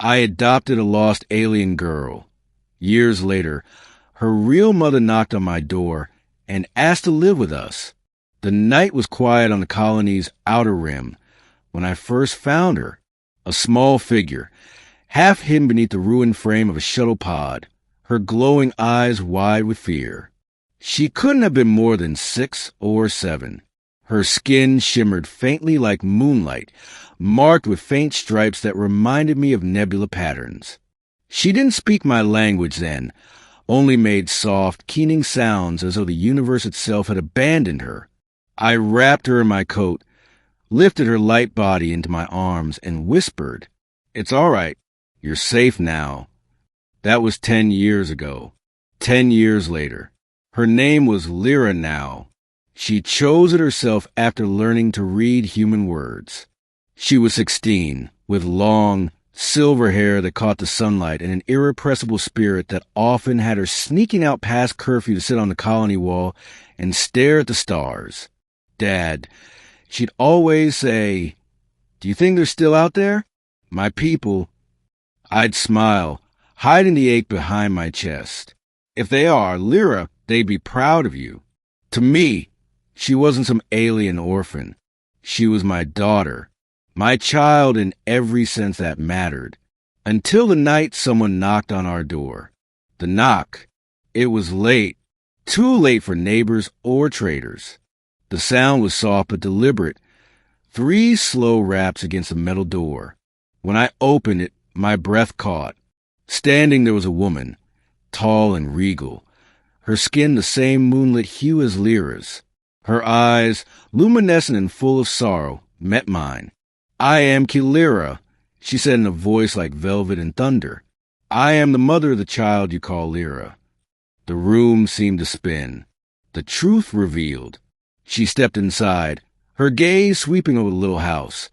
I adopted a lost alien girl. Years later, her real mother knocked on my door and asked to live with us. The night was quiet on the colony's outer rim when I first found her, a small figure, half hidden beneath the ruined frame of a shuttle pod, her glowing eyes wide with fear. She couldn't have been more than 6 or 7. Her skin shimmered faintly like moonlight, marked with faint stripes that reminded me of nebula patterns. She didn't speak my language then, only made soft, keening sounds as though the universe itself had abandoned her. I wrapped her in my coat, lifted her light body into my arms, and whispered, "It's all right. You're safe now." That was 10 years ago. 10 years later. Her name was Lyra now. She chose it herself after learning to read human words. She was 16, with long, silver hair that caught the sunlight and an irrepressible spirit that often had her sneaking out past curfew to sit on the colony wall and stare at the stars. Dad, she'd always say, "Do you think they're still out there? My people?" I'd smile, hiding the ache behind my chest. "If they are, Lyra, they'd be proud of you." To me, she wasn't some alien orphan. She was my daughter, my child in every sense that mattered. Until the night someone knocked on our door. The knock. It was late, too late for neighbors or traders. The sound was soft but deliberate. 3 slow raps against the metal door. When I opened it, my breath caught. Standing there was a woman, tall and regal, her skin the same moonlit hue as Lyra's. Her eyes, luminescent and full of sorrow, met mine. "I am Lyra," she said in a voice like velvet and thunder. "I am the mother of the child you call Lyra." The room seemed to spin. The truth revealed. She stepped inside, her gaze sweeping over the little house,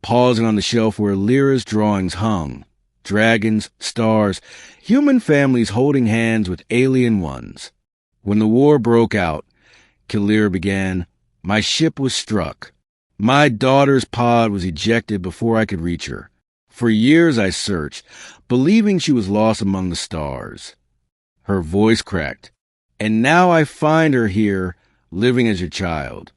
pausing on the shelf where Lyra's drawings hung. Dragons, stars, human families holding hands with alien ones. When the war broke out, Lyra began, my ship was struck. My daughter's pod was ejected before I could reach her. For years I searched, believing she was lost among the stars. Her voice cracked. "And now I find her here, living as your child."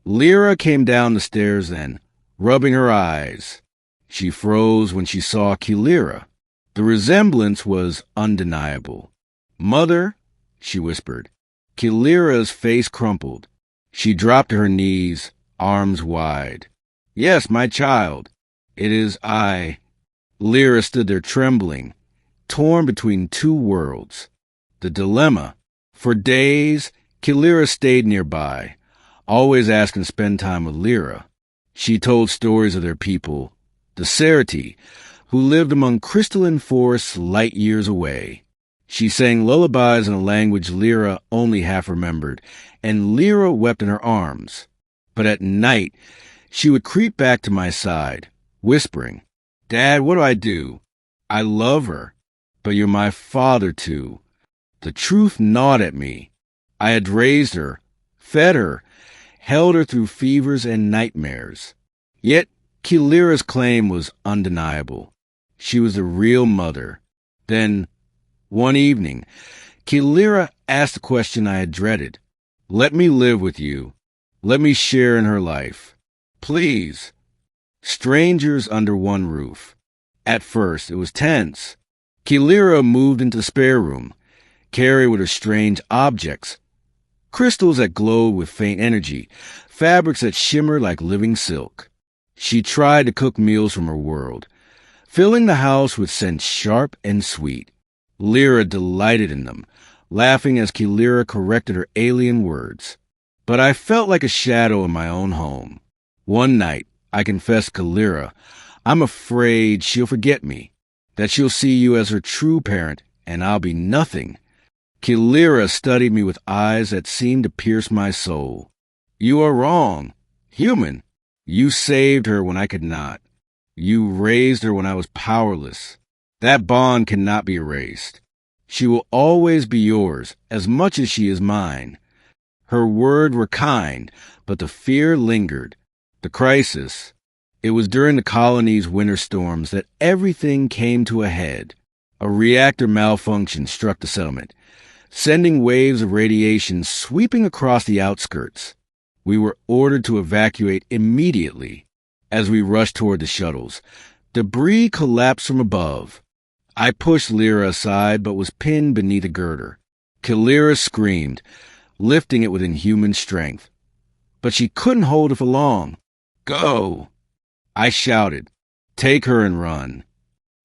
Lyra came down the stairs then, rubbing her eyes. She froze when she saw Lyra. The resemblance was undeniable. "Mother," she whispered. Lyra's face crumpled. She dropped to her knees, arms wide. "Yes, my child. It is I." Lyra stood there trembling, torn between 2 worlds. The dilemma. For days, Lyra stayed nearby, always asking to spend time with Lyra. She told stories of their people, the Cerati, who lived among crystalline forests light years away. She sang lullabies in a language Lyra only half remembered, and Lyra wept in her arms. But at night, she would creep back to my side, whispering, "Dad, what do I do? I love her, but you're my father too." The truth gnawed at me. I had raised her, fed her, held her through fevers and nightmares. Yet Lyra's claim was undeniable. She was the real mother. Then, one evening, Lyra asked the question I had dreaded. "Let me live with you. Let me share in her life. Please." Strangers under one roof. At first, it was tense. Lyra moved into the spare room, carried with her strange objects. Crystals that glowed with faint energy, fabrics that shimmered like living silk. She tried to cook meals from her world, filling the house with scents sharp and sweet. Lyra delighted in them, laughing as Lyra corrected her alien words. But I felt like a shadow in my own home. One night, I confessed to Lyra, "I'm afraid she'll forget me, that she'll see you as her true parent, and I'll be nothing." Lyra studied me with eyes that seemed to pierce my soul. "You are wrong. Human. You saved her when I could not. You raised her when I was powerless. That bond cannot be erased. She will always be yours, as much as she is mine." Her words were kind, but the fear lingered. The crisis. It was during the colony's winter storms that everything came to a head. A reactor malfunction struck the settlement, sending waves of radiation sweeping across the outskirts. We were ordered to evacuate immediately. As we rushed toward the shuttles, debris collapsed from above. I pushed Lyra aside but was pinned beneath a girder. Kalira screamed, lifting it with inhuman strength. But she couldn't hold it for long. Go! I shouted, take her and run.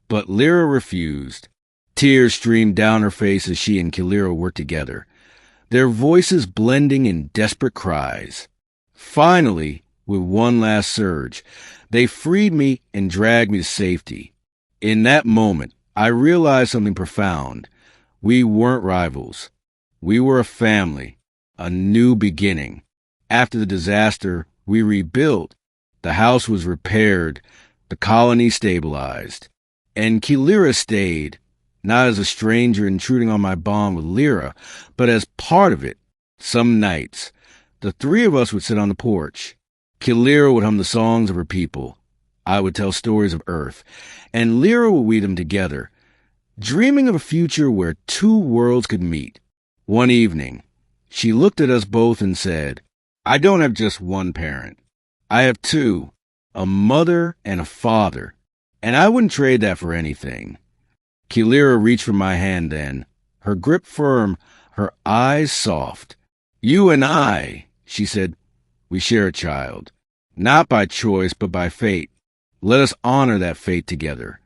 But Lyra refused. Tears streamed down her face as she and Kalira worked together, their voices blending in desperate cries. Finally, with one last surge, they freed me and dragged me to safety. In that moment, I realized something profound. We weren't rivals. We were a family, a new beginning. After the disaster, we rebuilt. The house was repaired, the colony stabilized. And Kalira stayed, not as a stranger intruding on my bond with Lyra, but as part of it. Some nights, the three of us would sit on the porch. Kalira would hum the songs of her people. I would tell stories of Earth, and Lyra would weave them together, dreaming of a future where two worlds could meet. One evening, she looked at us both and said, I don't have just one parent. I have two, a mother and a father, and I wouldn't trade that for anything. Kalira reached for my hand then, her grip firm, her eyes soft. You and I, she said, we share a child, not by choice but by fate. Let us honor that fate together.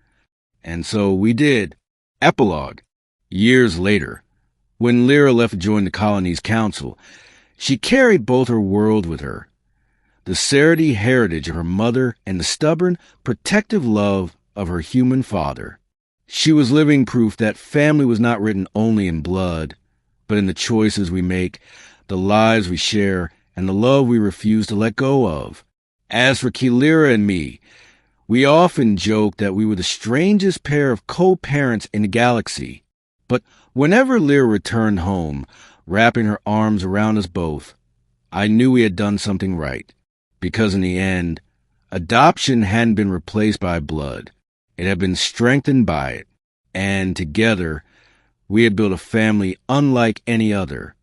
And so we did. Epilogue. Years later, when Lyra left to join the colony's council, she carried both her world with her. The Sarati heritage of her mother and the stubborn, protective love of her human father. She was living proof that family was not written only in blood, but in the choices we make, the lives we share, and the love we refuse to let go of. As for Kalira and me, we often joked that we were the strangest pair of co-parents in the galaxy. But whenever Lyra returned home, wrapping her arms around us both, I knew we had done something right. Because in the end, adoption hadn't been replaced by blood. It had been strengthened by it. And together, we had built a family unlike any other.